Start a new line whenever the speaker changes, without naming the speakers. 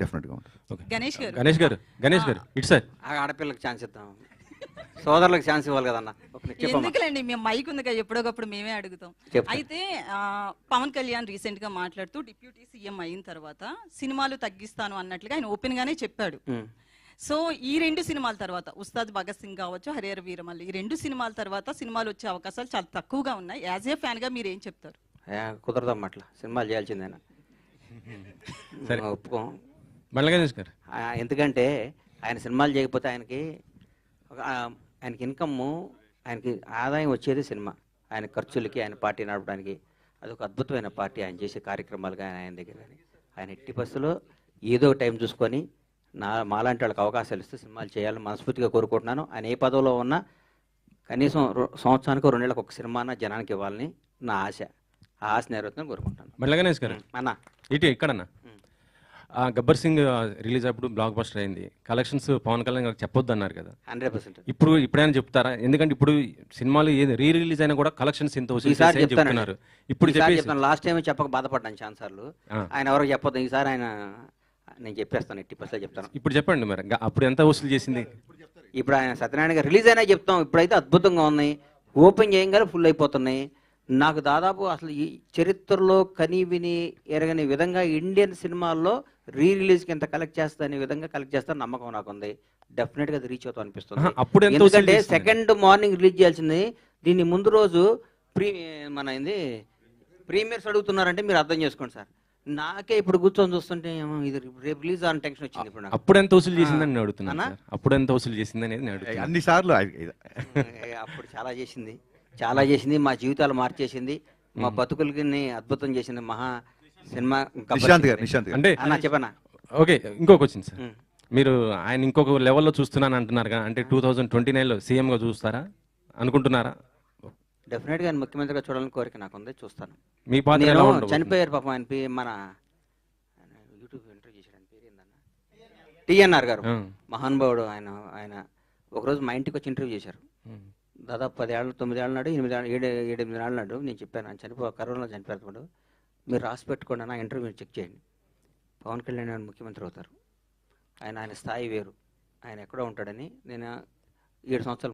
డెఫినెట్గా ఉంటుంది.
ఓకే
గణేష్ గారు ఇటు సార్.
ఆడపిల్లకి ఛాన్స్ ఇద్దాం, సోదరులకు ఛాన్స్ ఇవ్వాలి కదన్నా.
ఎందుకులేండి, మేము మైక్ ఉంది కదా, ఎప్పుడోకప్పుడు మేమే అడుగుతాం. అయితే పవన్ కళ్యాణ్ రీసెంట్ గా మాట్లాడుతూ డిప్యూటీ సీఎం అయిన తర్వాత సినిమాలు తగ్గిస్తాను అన్నట్లుగా ఆయన ఓపెన్ గానే చెప్పాడు. సో ఈ 2 సినిమాల తర్వాత ఉస్తాద్ భగత్ సింగ్ కావచ్చు, హరిహర వీరమల్లి, ఈ 2 సినిమాల తర్వాత సినిమాలు వచ్చే అవకాశాలు చాలా తక్కువగా ఉన్నాయి. యాజ్ ఏ ఫ్యాన్ గా మీరు ఏం చెప్తారు?
కుదరదమ్మా, అట్లా సినిమాలు చేయాల్సిందేనా, ఒప్పుకోం.
గణేష్ గారు
ఎందుకంటే ఆయన సినిమాలు చేయకపోతే ఆయనకి ఇన్కమ్, ఆయనకి ఆదాయం వచ్చేది సినిమా. ఆయన ఖర్చులకి, ఆయన పార్టీ నడపడానికి అదొక అద్భుతమైన పార్టీ. ఆయన చేసే కార్యక్రమాలు కానీ ఆయన దగ్గర కానీ ఆయన ఎట్టి బస్సులో ఏదో టైం చూసుకొని మాలాంటి వాళ్ళకి అవకాశాలు ఇస్తే సినిమాలు చేయాలని మనస్ఫూర్తిగా కోరుకుంటున్నాను. ఆయన ఏ పదవిలో ఉన్నా కనీసం సంవత్సరానికి 2 నెలలకు ఒక సినిమా జనానికి ఇవ్వాలని నా ఆశ. ఆ ఆశ నెరవేరుతుందని కోరుకుంటాను.
గణేష్ గారు
అన్న
ఇక్కడన్నా గబ్బర్ సింగ్ రిలీజ్ అప్పుడు బ్లాక్ బస్టర్ అయింది. కలెక్షన్స్ పవన్ కళ్యాణ్ గారికి చెప్పొద్దు అన్నారు కదా,
100%.
ఇప్పుడైనా చెప్తారా? ఎందుకంటే ఇప్పుడు సినిమాలు ఏది రీ రిలీజ్ అయినా కూడా కలెక్షన్స్ ఇంత చెప్తున్నారు. ఇప్పుడు
చెప్తాను. లాస్ట్ టైం చెప్పక బాధపడ్డాను ఛాన్స్ సార్లు. ఆయన ఎవరికి చెప్పొద్దు, ఈసారి ఆయన నేను చెప్పేస్తాను, 80% చెప్తాను.
ఇప్పుడు చెప్పండి మరి, అప్పుడు ఎంత వసూలు చేసింది?
ఇప్పుడు ఆయన సత్యనారాయణ గారు రిలీజ్ అయినా చెప్తాం. ఇప్పుడైతే అద్భుతంగా ఉన్నాయి, ఓపెన్ చేయగానే ఫుల్ అయిపోతున్నాయి. నాకు దాదాపు అసలు ఈ చరిత్రలో కని విని ఎరగని విధంగా ఇండియన్ సినిమాల్లో రీ రిలీజ్కి ఎంత కలెక్ట్ చేస్తా అనే విధంగా కలెక్ట్ చేస్తాను నమ్మకం నాకు ఉంది. డెఫినెట్గా అది రీచ్ అవుతాం అనిపిస్తుంది. ఎందుకంటే సెకండ్ మార్నింగ్ రిలీజ్ చేయాల్సింది, దీన్ని ముందు రోజు ప్రీమియర్స్ అడుగుతున్నారంటే మీరు అర్థం చేసుకోండి సార్. నాకే ఇప్పుడు కూర్చొని చూస్తుంటే ఇది రేపు రిలీజ్ అని టెన్షన్ వచ్చింది. ఇప్పుడు
అప్పుడు ఎంత వసూలు చేసిందని అడుగుతున్నా, అప్పుడు ఎంత వసూలు చేసింది అనేది
అన్ని సార్లు
అప్పుడు చాలా చేసింది, మా జీవితాలు మార్చేసింది, మా బతుకులకి అద్భుతం చేసింది మహా సినిమా.
అంటే
చెప్పనా?
ఓకే, ఇంకొక వచ్చింది సార్. మీరు ఆయన ఇంకొక లెవెల్లో చూస్తున్నాను అంటున్నారు కదా, అంటే 2029లో సీఎంగా చూస్తారా అనుకుంటున్నారా?
డెఫినెట్గా ఆయన ముఖ్యమంత్రిగా చూడాలని కోరిక నాకు ఉంది, చూస్తాను.
మీ పాత్ర
చనిపోయారు పాపం ఆయన, మన యూట్యూబ్ ఇంటర్వ్యూ చేశాడు, ఆయన పేరు ఏందన్న, టిఎన్ఆర్ గారు, మహానుభావుడు. ఆయన ఒకరోజు మా ఇంటికి వచ్చి ఇంటర్వ్యూ చేశారు. దాదాపు 10 ఏళ్ళు 9 ఏళ్ళ నాడు 7 ఏళ్ళ నాడు నేను చెప్పాను ఆయన కరోనాలో చనిపోయేటప్పుడు మీరు రాసి పెట్టుకోండి నా ఇంటర్వ్యూ చెక్ చేయండి. పవన్ కళ్యాణ్ ఆయన ముఖ్యమంత్రి అవుతారు, ఆయన స్థాయి వేరు, ఆయన ఎక్కడో ఉంటాడని. నేను 7 సంవత్సరాలు